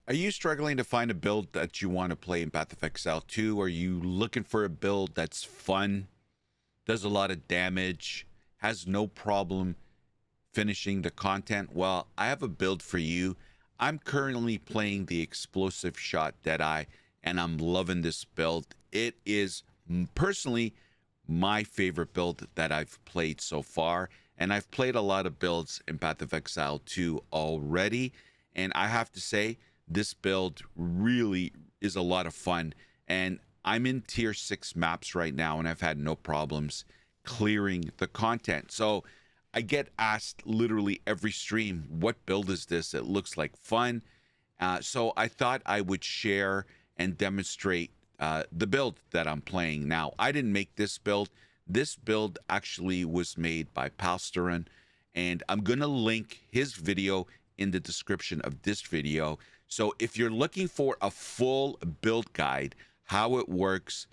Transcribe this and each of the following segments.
Are you struggling to find a build that you want to play in Path of Exile 2? Are you looking for a build that's fun, does a lot of damage, has no problem finishing the content? Well, I have a build for you. I'm currently playing the Explosive Shot Deadeye, and I'm loving this build. It is personally my favorite build that I've played so far, and I've played a lot of builds in Path of Exile 2 already, and I have to say, this build really is a lot of fun. And I'm in tier 6 maps right now, and I've had no problems clearing the content. So I get asked literally every stream, what build is this? It looks like fun. So I thought I would share and demonstrate the build that I'm playing now. I didn't make this build. This build actually was made by Palsterin, and I'm going to link his video in the description of this video. So if you're looking for a full build guide, how it works,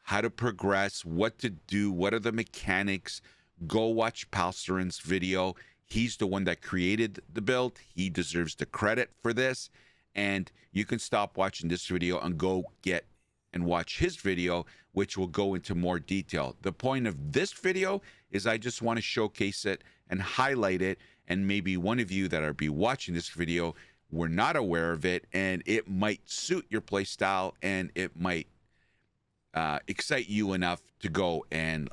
how to progress, what to do, what are the mechanics, go watch Palsterin's video. He's the one that created the build. He deserves the credit for this. And you can stop watching this video and go get and watch his video, which will go into more detail. The point of this video is I just want to showcase it and highlight it. And maybe one of you that are be watching this video were not aware of it, and it might suit your play style, and it might excite you enough to go and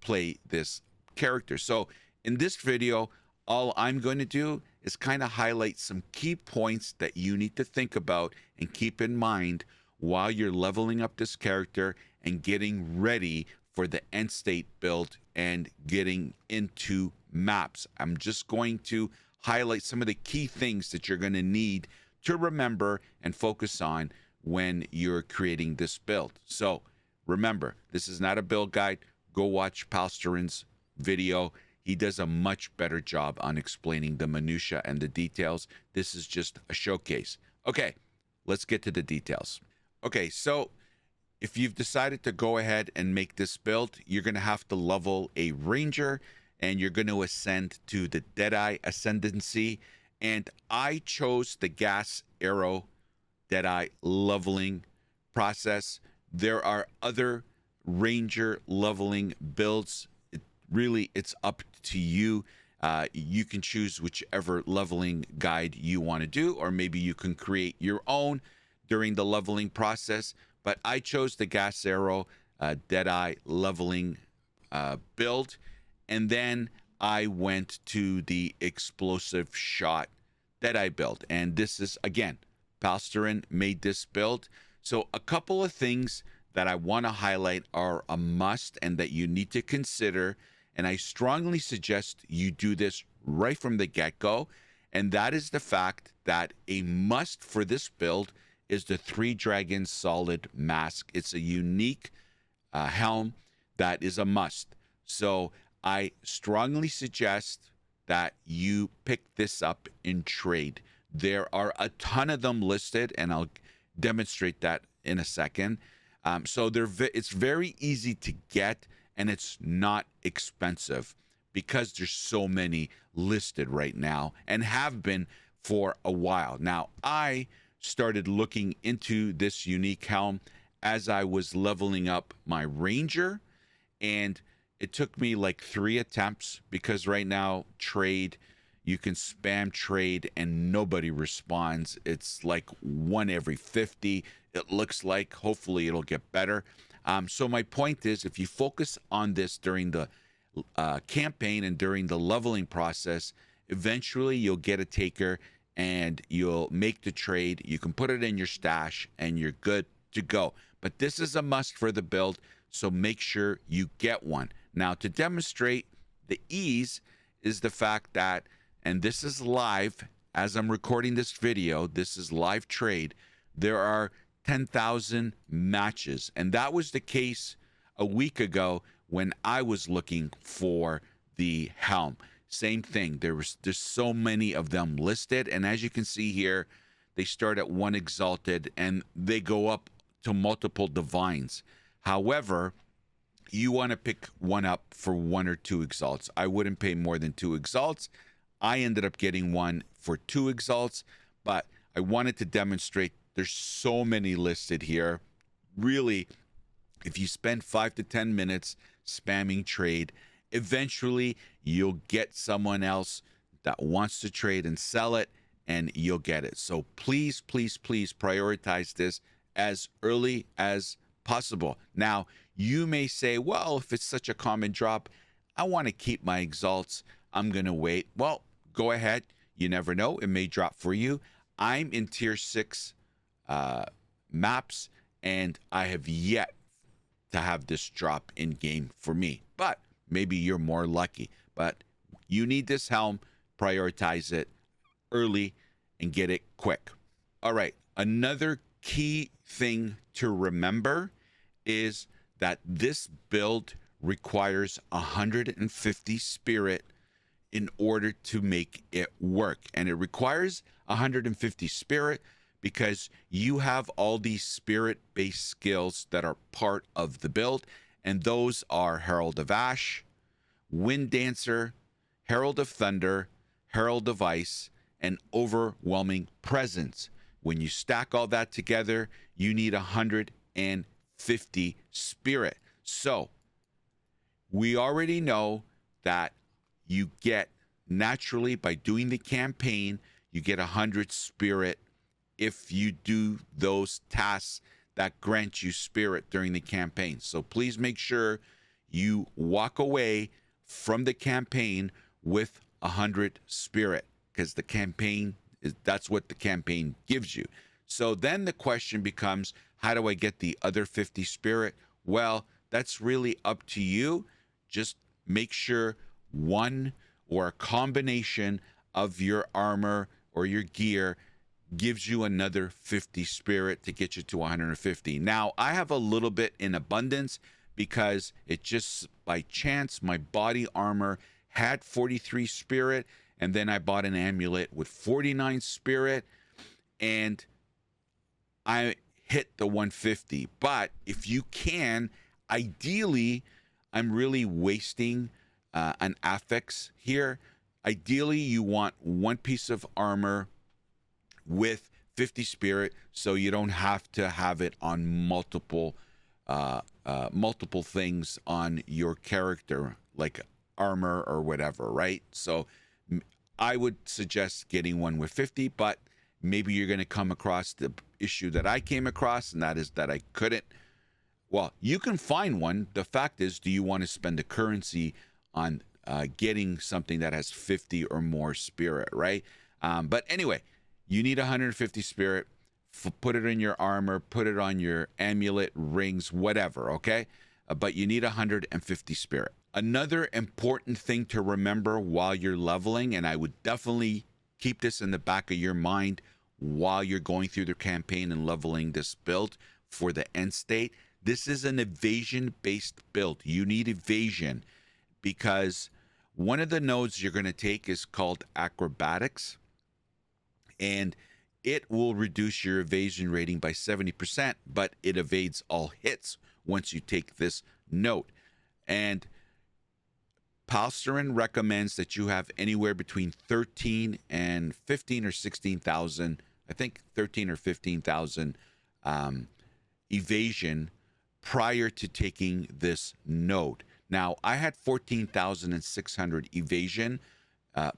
play this character. So in this video, all I'm going to do is kind of highlight some key points that you need to think about and keep in mind while you're leveling up this character and getting ready for the end state build and getting into maps. I'm just going to highlight some of the key things that you're going to need to remember and focus on when you're creating this build. So remember, this is not a build guide. Go watch Palsterin's video. He does a much better job on explaining the minutia and the details. This is just a showcase. Okay, let's get to the details. Okay, so if you've decided to go ahead and make this build, you're going to have to level a ranger, and you're going to ascend to the Deadeye Ascendancy. And I chose the Gas Arrow Deadeye leveling process. There are other ranger leveling builds. It's up to you. You can choose whichever leveling guide you want to do, or maybe you can create your own during the leveling process. But I chose the Gas Arrow Deadeye leveling build. And then I went to the Explosive Shot Deadeye build. And this is, again, Palsterin made this build. So a couple of things that I want to highlight are a must and that you need to consider. And I strongly suggest you do this right from the get-go. And that is the fact that a must for this build is the 3 Dragons Solid Mask. It's a unique helm that is a must. So I strongly suggest that you pick this up in trade. There are a ton of them listed, and I'll demonstrate that in a second. So it's very easy to get, and it's not expensive because there's so many listed right now and have been for a while. Now, I started looking into this unique helm as I was leveling up my ranger, and it took me like 3 attempts because right now trade, you can spam trade and nobody responds. It's like 1 every 50. It looks like, hopefully it'll get better. So my point is, if you focus on this during the campaign and during the leveling process, eventually you'll get a taker and you'll make the trade. You can put it in your stash and you're good to go. But this is a must for the build, so make sure you get one. Now, to demonstrate the ease is the fact that, and this is live as I'm recording this video, this is live trade, there are 10,000 matches. And that was the case a week ago when I was looking for the helm. Same thing, there's so many of them listed. And as you can see here, they start at 1 exalted and they go up to multiple divines. However, you want to pick one up for 1 or 2 exalts. I wouldn't pay more than 2 exalts. I ended up getting one for 2 exalts, but I wanted to demonstrate there's so many listed here. Really, if you spend 5 to 10 minutes spamming trade, eventually you'll get someone else that wants to trade and sell it, and you'll get it. So please, please, please prioritize this as early as possible. Now, you may say, well, if it's such a common drop, I want to keep my exalts. I'm going to wait. Well, go ahead. You never know. It may drop for you. I'm in tier 6 maps, and I have yet to have this drop in game for me. But maybe you're more lucky. But you need this helm. Prioritize it early and get it quick. All right. Another key thing to remember is that this build requires 150 spirit in order to make it work. And it requires 150 spirit because you have all these spirit-based skills that are part of the build. And those are Herald of Ash, Wind Dancer, Herald of Thunder, Herald of Ice, and Overwhelming Presence. When you stack all that together, you need 150 spirit. So we already know that you get naturally by doing the campaign, you get 100 spirit if you do those tasks that grant you spirit during the campaign. So please make sure you walk away from the campaign with 100 spirit, because the campaign is, that's what the campaign gives you. So then the question becomes, how do I get the other 50 spirit? Well, that's really up to you. Just make sure one or a combination of your armor or your gear gives you another 50 spirit to get you to 150. Now, I have a little bit in abundance because it just by chance my body armor had 43 spirit, and then I bought an amulet with 49 spirit, and I hit the 150. But if you can, ideally, I'm really wasting an affix here. Ideally, you want one piece of armor with 50 spirit, so you don't have to have it on multiple things on your character, like armor or whatever, right? So I would suggest getting one with 50, but maybe you're going to come across the issue that I came across, and that is that I couldn't. Well, you can find one. The fact is, do you want to spend the currency on getting something that has 50 or more spirit, right? But anyway, you need 150 spirit. Put it in your armor, put it on your amulet, rings, whatever, okay? But you need 150 spirit. Another important thing to remember while you're leveling, and I would definitely keep this in the back of your mind while you're going through the campaign and leveling this build for the end state, this is an evasion-based build. You need evasion because one of the nodes you're going to take is called acrobatics, and it will reduce your evasion rating by 70%, but it evades all hits once you take this node. And Palsterin recommends that you have anywhere between 13 and 15 or 16,000, I think 13 or 15,000 evasion prior to taking this node. Now, I had 14,600 evasion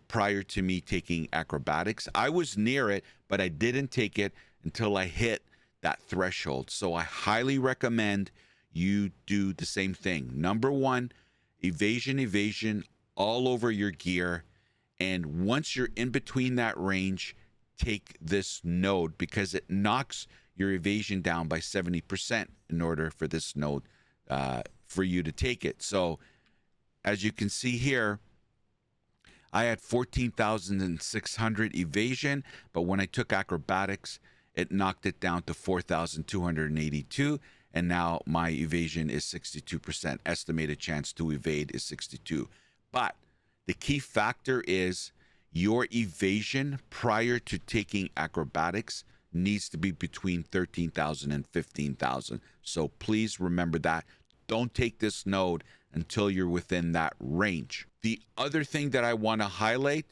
prior to me taking acrobatics. I was near it, but I didn't take it until I hit that threshold. So I highly recommend you do the same thing. Number one, evasion all over your gear. And once you're in between that range, take this node because it knocks your evasion down by 70% in order for this node for you to take it. So as you can see here, I had 14,600 evasion, but when I took acrobatics, it knocked it down to 4,282. And now my evasion is 62%. Estimated chance to evade is 62. But the key factor is your evasion prior to taking acrobatics needs to be between 13,000 and 15,000. So please remember that. Don't take this node until you're within that range. The other thing that I want to highlight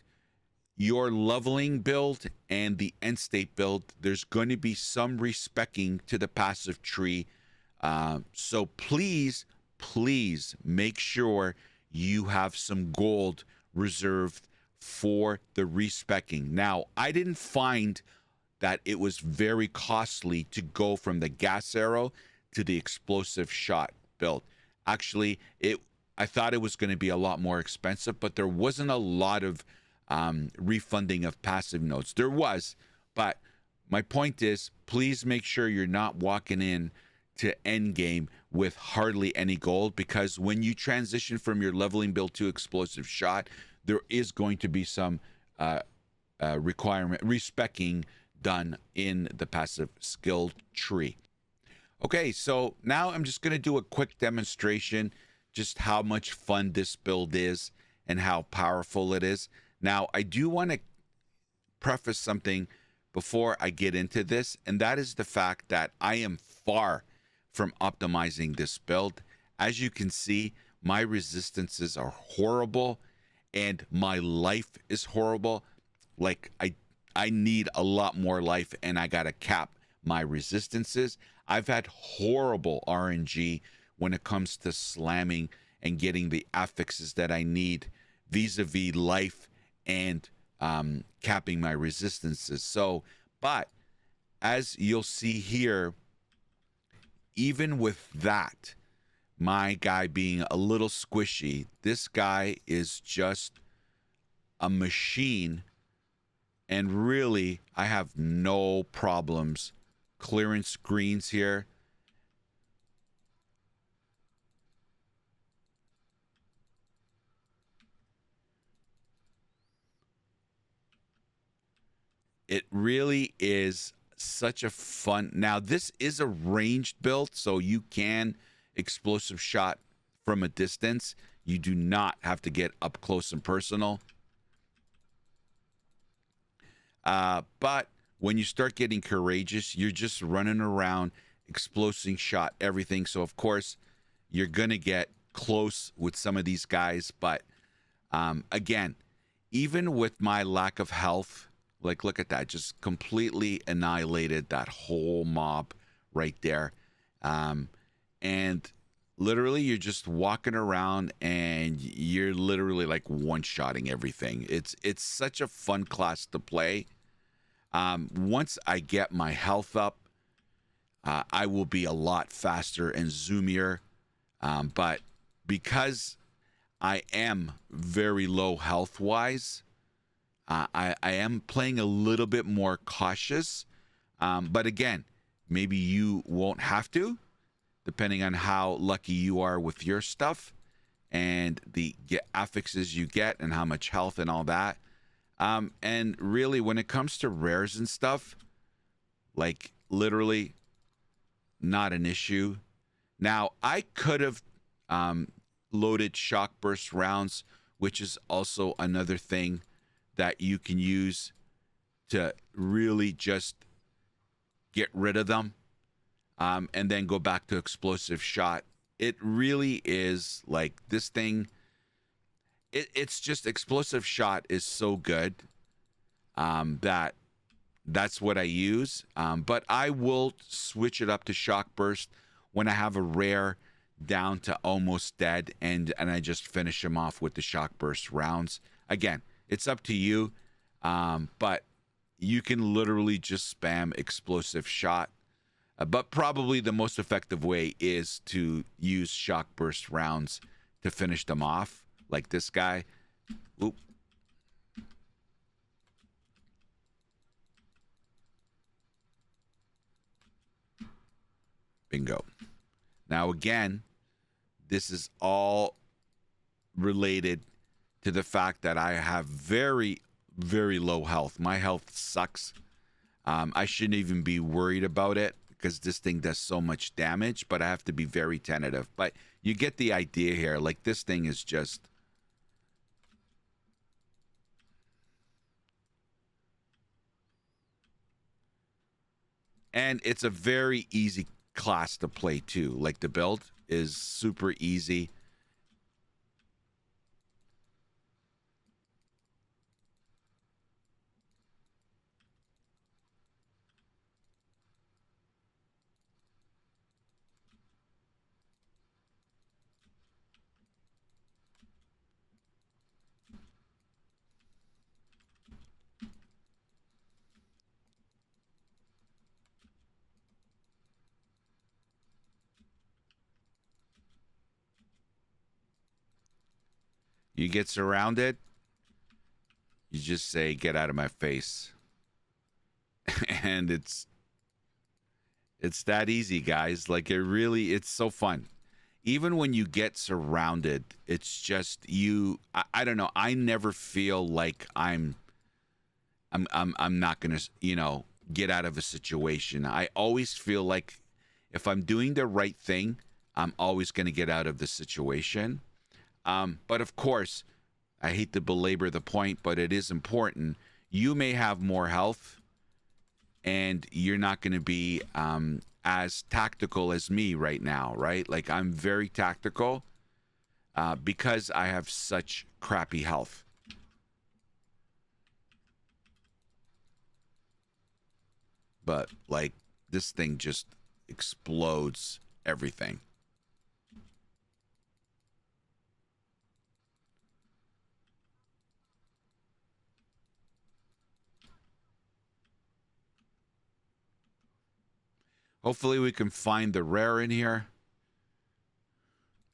your leveling build and the end state build, there's going to be some respecing to the passive tree. So please make sure you have some gold reserved for the respecing. Now, I didn't find that it was very costly to go from the gas arrow to the explosive shot build. Actually, I thought it was going to be a lot more expensive, but there wasn't a lot of refunding of passive nodes. There was, but my point is, please make sure you're not walking in to end game with hardly any gold, because when you transition from your leveling build to explosive shot, there is going to be some requirement respecing done in the passive skill tree. Okay, so now I'm just going to do a quick demonstration just how much fun this build is and how powerful it is. Now, I do want to preface something before I get into this, and that is the fact that I am far from optimizing this build. As you can see, my resistances are horrible and my life is horrible. Like, I need a lot more life, and I gotta cap my resistances. I've had horrible RNG when it comes to slamming and getting the affixes that I need vis-a-vis life and capping my resistances. So, but as you'll see here, even with that, my guy being a little squishy, this guy is just a machine. And really, I have no problems clearing screens here. It really is such a fun. Now, this is a ranged build, so you can explosive shot from a distance. You do not have to get up close and personal. But when you start getting courageous, you're just running around, explosive shot everything. So, of course, you're going to get close with some of these guys. But again, even with my lack of health, like, look at that, just completely annihilated that whole mob right there. And literally, you're just walking around and you're literally like one-shotting everything. It's such a fun class to play. Once I get my health up, I will be a lot faster and zoomier. But because I am very low health-wise, I am playing a little bit more cautious. But again, maybe you won't have to, depending on how lucky you are with your stuff and the affixes you get and how much health and all that. And really, when it comes to rares and stuff, like, literally not an issue. Now, I could have loaded shock burst rounds, which is also another thing that you can use to really just get rid of them, and then go back to explosive shot. It really is like this thing. It's just explosive shot is so good that's what I use. But I will switch it up to shock burst when I have a rare down to almost dead, and I just finish them off with the shock burst rounds. Again, it's up to you, but you can literally just spam explosive shot. But probably the most effective way is to use shock burst rounds to finish them off, like this guy. Oop. Bingo. Now, again, this is all related to the fact that I have very, very low health. My health sucks. I shouldn't even be worried about it because this thing does so much damage, but I have to be very tentative. But you get the idea here. Like, this thing is just... And it's a very easy class to play too. Like, the build is super easy. You get surrounded, you just say, "Get out of my face." And it's that easy, guys. Like, it's so fun. Even when you get surrounded, it's just you. I don't know. I never feel like I'm not gonna, get out of a situation. I always feel like if I'm doing the right thing, I'm always gonna get out of the situation. But of course, I hate to belabor the point, but it is important. You may have more health, and you're not going to be as tactical as me right now, right? Like, I'm very tactical because I have such crappy health. But, like, this thing just explodes everything. Hopefully we can find the rare in here.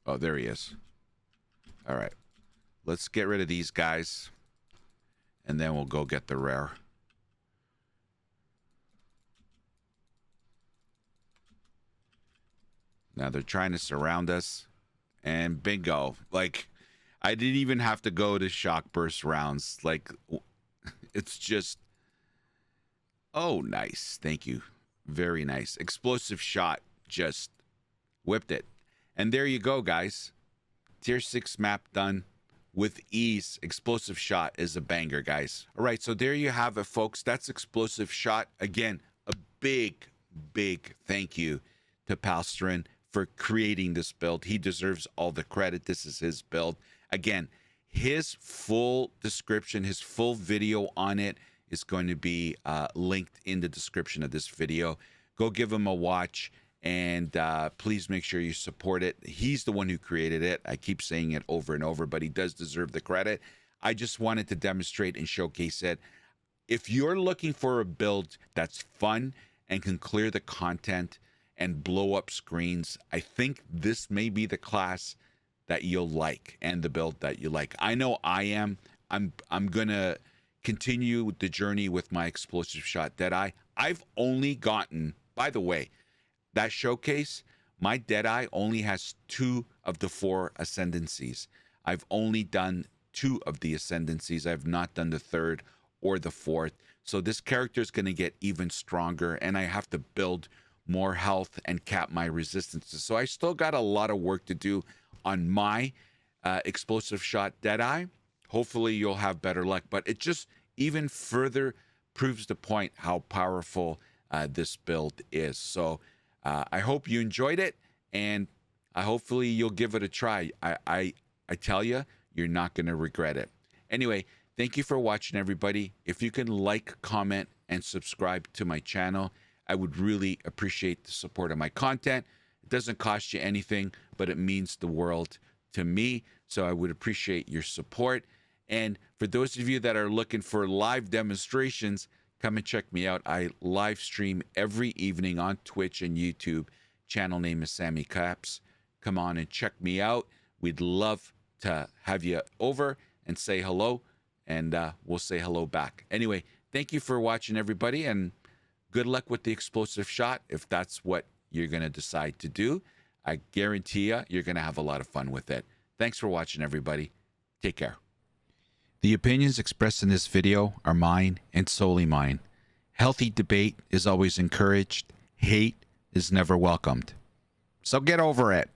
Oh, there he is. All right. Let's get rid of these guys. And then we'll go get the rare. Now they're trying to surround us. And bingo. Like, I didn't even have to go to shock burst rounds. Like, it's just... Oh, nice. Thank you. Very nice. Explosive shot. Just whipped it. And there you go, guys. Tier 6 map done with ease. Explosive shot is a banger, guys. All right, so there you have it, folks. That's explosive shot. Again, a big, big thank you to Palstrin for creating this build. He deserves all the credit. This is his build. Again, his full description, his full video on it is going to be linked in the description of this video. Go give him a watch, and please make sure you support it. He's the one who created it. I keep saying it over and over, but he does deserve the credit. I just wanted to demonstrate and showcase it. If you're looking for a build that's fun and can clear the content and blow up screens, I think this may be the class that you'll like and the build that you like. I know I am. I'm gonna continue the journey with my explosive shot Deadeye. I've only gotten, by the way, that showcase, my Deadeye only has 2 of the 4 ascendancies. I've only done 2 of the ascendancies. I've not done the 3rd or the 4th. So this character is going to get even stronger, and I have to build more health and cap my resistances. So I still got a lot of work to do on my explosive shot Deadeye. Hopefully you'll have better luck, but it just even further proves the point how powerful this build is. So I hope you enjoyed it, and hopefully you'll give it a try. I tell you, you're not going to regret it. Anyway, thank you for watching, everybody. If you can like, comment, and subscribe to my channel, I would really appreciate the support of my content. It doesn't cost you anything, but it means the world to me. So I would appreciate your support. And for those of you that are looking for live demonstrations, come and check me out. I live stream every evening on Twitch and YouTube. Channel name is SamyCaps. Come on and check me out. We'd love to have you over and say hello, and we'll say hello back. Anyway, thank you for watching, everybody, and good luck with the explosive shot if that's what you're going to decide to do. I guarantee you're going to have a lot of fun with it. Thanks for watching, everybody. Take care. The opinions expressed in this video are mine and solely mine. Healthy debate is always encouraged. Hate is never welcomed. So get over it.